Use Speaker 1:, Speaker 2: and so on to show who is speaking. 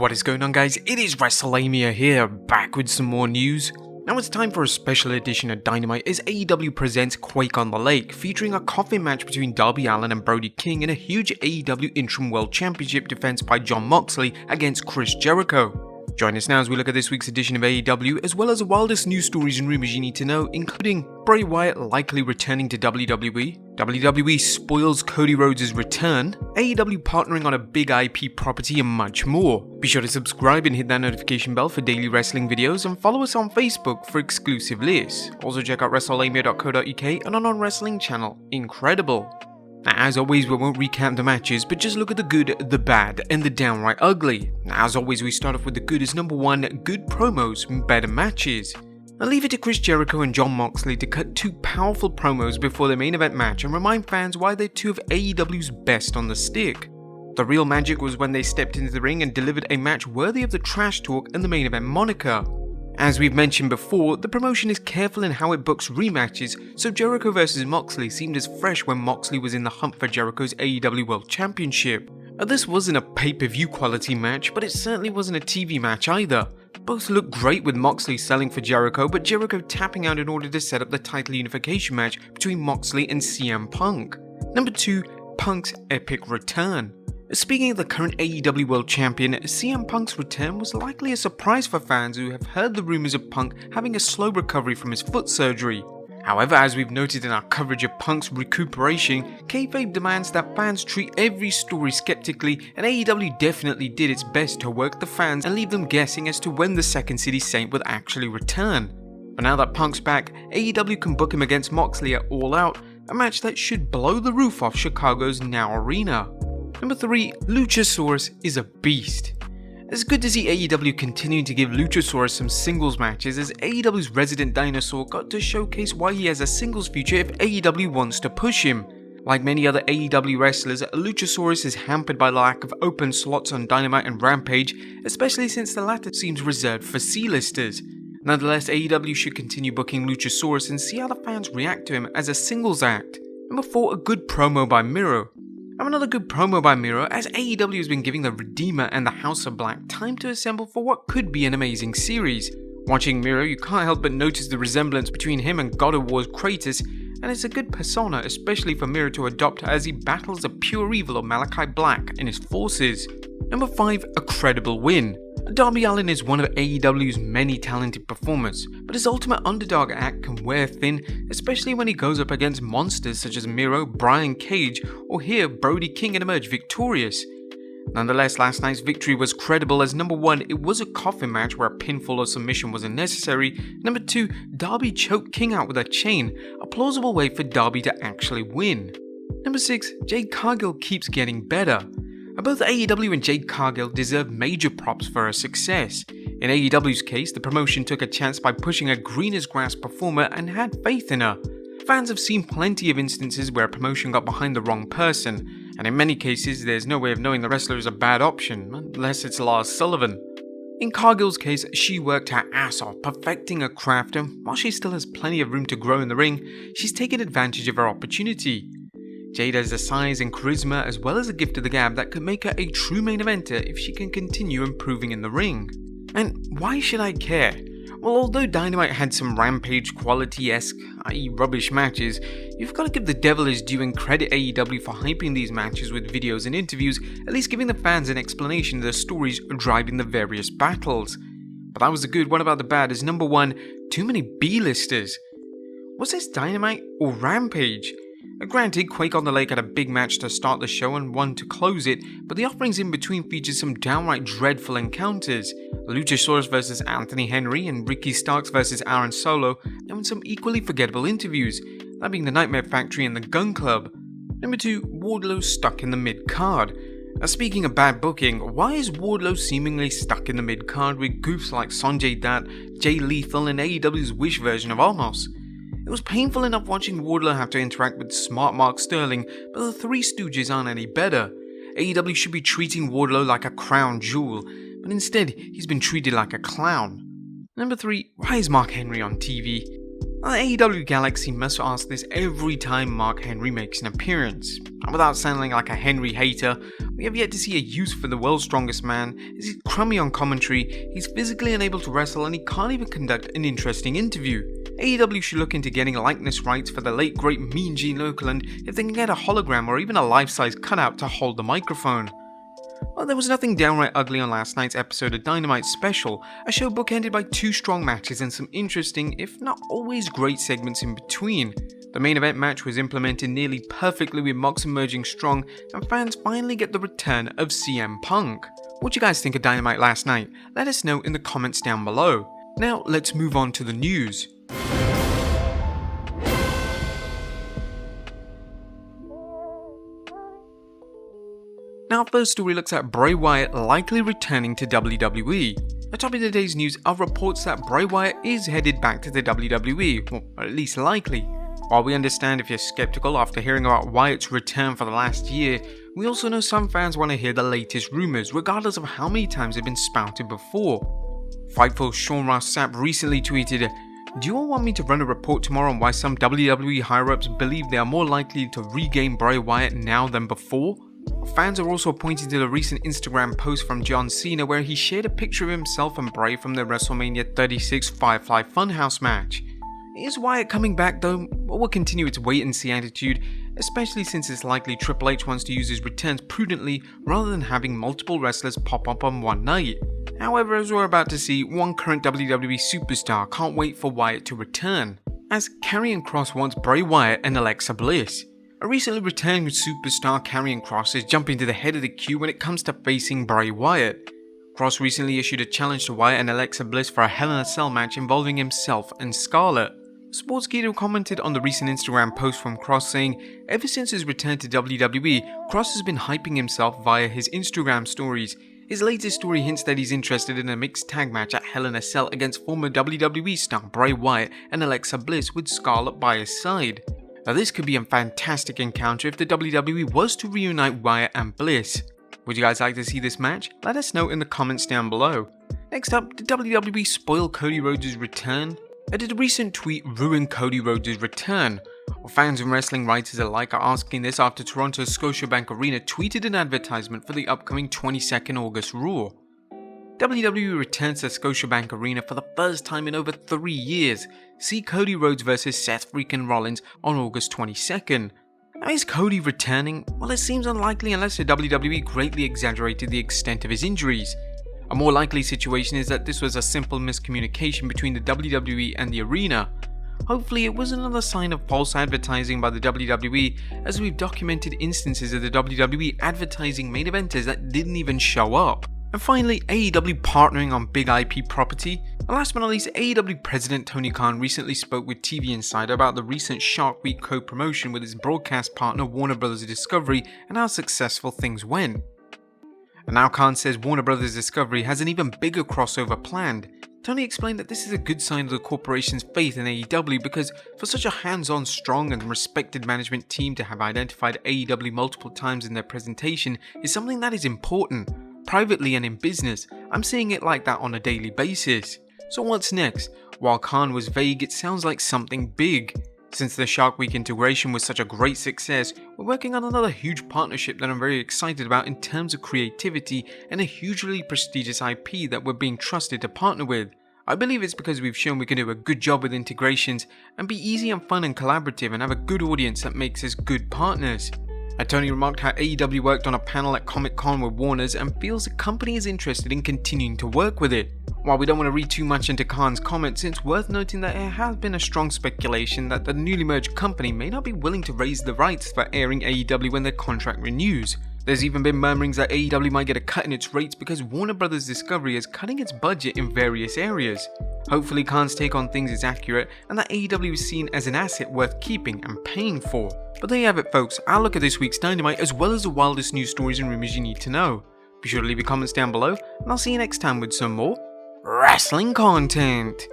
Speaker 1: What is going on, guys? It is Wrestlelamia here, back with some more news. Now it's time for a special edition of Dynamite as AEW presents Quake on the Lake, featuring a coffin match between Darby Allin and Brody King and a huge AEW Interim World Championship defense by Jon Moxley against Chris Jericho. Join us now as we look at this week's edition of AEW, as well as the wildest news stories and rumors you need to know, including Bray Wyatt likely returning to WWE, WWE spoils Cody Rhodes' return, AEW partnering on a big IP property, and much more. Be sure to subscribe and hit that notification bell for daily wrestling videos, and follow us on Facebook for exclusive lists. Also check out Wrestlelamia.co.uk and on our wrestling channel, Incredible. Now, as always, we won't recap the matches, but just look at the good, the bad, and the downright ugly. Now, as always, we start off with the good as number one, good promos, better matches. I'll leave it to Chris Jericho and Jon Moxley to cut two powerful promos before the main event match and remind fans why they're two of AEW's best on the stick. The real magic was when they stepped into the ring and delivered a match worthy of the trash talk and the main event moniker. As we've mentioned before, the promotion is careful in how it books rematches, so Jericho vs Moxley seemed as fresh when Moxley was in the hunt for Jericho's AEW World Championship. This wasn't a pay-per-view quality match, but it certainly wasn't a TV match either. Both looked great with Moxley selling for Jericho, but Jericho tapping out in order to set up the title unification match between Moxley and CM Punk. Number 2, Punk's epic return. Speaking of the current AEW World Champion, CM Punk's return was likely a surprise for fans who have heard the rumours of Punk having a slow recovery from his foot surgery. However, as we've noted in our coverage of Punk's recuperation, kayfabe demands that fans treat every story skeptically, and AEW definitely did its best to work the fans and leave them guessing as to when the Second City Saint would actually return. But now that Punk's back, AEW can book him against Moxley at All Out, a match that should blow the roof off Chicago's Now Arena. Number 3, Luchasaurus is a beast. It's good to see AEW continuing to give Luchasaurus some singles matches, as AEW's resident dinosaur got to showcase why he has a singles future if AEW wants to push him. Like many other AEW wrestlers, Luchasaurus is hampered by the lack of open slots on Dynamite and Rampage, especially since the latter seems reserved for C-listers. Nonetheless, AEW should continue booking Luchasaurus and see how the fans react to him as a singles act. Number 4, a good promo by Miro. Another good promo by Miro, as AEW has been giving the Redeemer and the House of Black time to assemble for what could be an amazing series. Watching Miro, you can't help but notice the resemblance between him and God of War's Kratos, and it's a good persona, especially for Miro to adopt as he battles the pure evil of Malachi Black and his forces. Number 5, a credible win. Darby Allin is one of AEW's many talented performers, but his ultimate underdog act can wear thin, especially when he goes up against monsters such as Miro, Brian Cage, or here Brody King and emerge victorious. Nonetheless, last night's victory was credible, as number 1, it was a coffin match where a pinfall or submission wasn't necessary. Number 2, Darby choked King out with a chain, a plausible way for Darby to actually win. Number 6, Jade Cargill keeps getting better. Both AEW and Jade Cargill deserve major props for her success. In AEW's case, the promotion took a chance by pushing a green-as-grass performer and had faith in her. Fans have seen plenty of instances where a promotion got behind the wrong person, and in many cases there's no way of knowing the wrestler is a bad option, unless it's Lars Sullivan. In Cargill's case, she worked her ass off perfecting her craft, and while she still has plenty of room to grow in the ring, she's taken advantage of her opportunity. Jade has the size and charisma as well as a gift of the gab that could make her a true main eventer if she can continue improving in the ring. And why should I care? Well, although Dynamite had some Rampage quality-esque, i.e. rubbish matches, you've got to give the devil his due and credit AEW for hyping these matches with videos and interviews, at least giving the fans an explanation of the stories driving the various battles. But that was the good. What about the bad? Is number 1, too many B-listers. Was this Dynamite or Rampage? Granted, Quake on the Lake had a big match to start the show and one to close it, but the offerings in between featured some downright dreadful encounters. Luchasaurus vs Anthony Henry and Ricky Starks vs Aaron Solo, and some equally forgettable interviews, that being the Nightmare Factory and the Gun Club. Number 2, Wardlow stuck in the mid-card. Speaking of bad booking, why is Wardlow seemingly stuck in the mid-card with goofs like Sanjay Dutt, Jay Lethal and AEW's Wish version of Omos? It was painful enough watching Wardlow have to interact with smart Mark Sterling, but the Three Stooges aren't any better. AEW should be treating Wardlow like a crown jewel, but instead he's been treated like a clown. Number 3, why is Mark Henry on TV? Now, the AEW Galaxy must ask this every time Mark Henry makes an appearance. And without sounding like a Henry hater, we have yet to see a use for the world's strongest man. He's crummy on commentary, he's physically unable to wrestle, and he can't even conduct an interesting interview. AEW should look into getting likeness rights for the late great Mean Gene Okerlund if they can get a hologram or even a life-size cutout to hold the microphone. Well, there was nothing downright ugly on last night's episode of Dynamite Special, a show bookended by 2 strong matches and some interesting, if not always great segments in between. The main event match was implemented nearly perfectly with Mox emerging strong, and fans finally get the return of CM Punk. What do you guys think of Dynamite last night? Let us know in the comments down below. Now let's move on to the news. Now, our first story looks at Bray Wyatt likely returning to WWE. Atop of today's news are reports that Bray Wyatt is headed back to the WWE, or at least likely. While we understand if you're skeptical after hearing about Wyatt's return for the last year, we also know some fans want to hear the latest rumors, regardless of how many times they've been spouted before. Fightful's Sean Ross Sapp recently tweeted, "Do you all want me to run a report tomorrow on why some WWE higher-ups believe they are more likely to regain Bray Wyatt now than before?" Fans are also pointing to the recent Instagram post from John Cena where he shared a picture of himself and Bray from the WrestleMania 36 Firefly Funhouse match. Is Wyatt coming back though, or will continue its wait-and-see attitude, especially since it's likely Triple H wants to use his returns prudently rather than having multiple wrestlers pop up on one night? However, as we're about to see, one current WWE superstar can't wait for Wyatt to return, as Karrion Kross wants Bray Wyatt and Alexa Bliss. A recently returning superstar, Karrion Kross, is jumping to the head of the queue when it comes to facing Bray Wyatt. Kross recently issued a challenge to Wyatt and Alexa Bliss for a Hell in a Cell match involving himself and Scarlett. Sportskeeda commented on the recent Instagram post from Kross saying, "Ever since his return to WWE, Kross has been hyping himself via his Instagram stories. His latest story hints that he's interested in a mixed tag match at Hell in a Cell against former WWE star Bray Wyatt and Alexa Bliss with Scarlett by his side." Now, this could be a fantastic encounter if the WWE was to reunite Wyatt and Bliss. Would you guys like to see this match? Let us know in the comments down below. Next up, did WWE spoil Cody Rhodes' return? Or did a recent tweet ruin Cody Rhodes' return? Well, fans and wrestling writers alike are asking this after Toronto's Scotiabank Arena tweeted an advertisement for the upcoming 22nd August Raw. WWE returns to Scotiabank Arena for the first time in over 3 years. See Cody Rhodes vs Seth freaking Rollins on August 22nd. Now, is Cody returning? Well, it seems unlikely unless the WWE greatly exaggerated the extent of his injuries. A more likely situation is that this was a simple miscommunication between the WWE and the arena. Hopefully it was another sign of false advertising by the WWE, as we've documented instances of the WWE advertising main eventers that didn't even show up. And finally, AEW partnering on big IP property. And last but not least, AEW President Tony Khan recently spoke with TV Insider about the recent Shark Week co-promotion with his broadcast partner Warner Bros. Discovery and how successful things went. And now Khan says Warner Bros. Discovery has an even bigger crossover planned. Tony explained that this is a good sign of the corporation's faith in AEW because for such a hands-on, strong and respected management team to have identified AEW multiple times in their presentation is something that is important. Privately and in business, I'm seeing it like that on a daily basis. So what's next? While Khan was vague, it sounds like something big. Since the Shark Week integration was such a great success, we're working on another huge partnership that I'm very excited about in terms of creativity and a hugely prestigious IP that we're being trusted to partner with. I believe it's because we've shown we can do a good job with integrations and be easy and fun and collaborative and have a good audience that makes us good partners. And Tony remarked how AEW worked on a panel at Comic-Con with Warner's and feels the company is interested in continuing to work with it. While we don't want to read too much into Khan's comments, it's worth noting that there has been a strong speculation that the newly merged company may not be willing to raise the rights for airing AEW when their contract renews. There's even been murmurings that AEW might get a cut in its rates because Warner Bros. Discovery is cutting its budget in various areas. Hopefully Khan's take on things is accurate and that AEW is seen as an asset worth keeping and paying for. But there you have it folks, our look at this week's Dynamite as well as the wildest news stories and rumors you need to know. Be sure to leave your comments down below and I'll see you next time with some more wrestling content.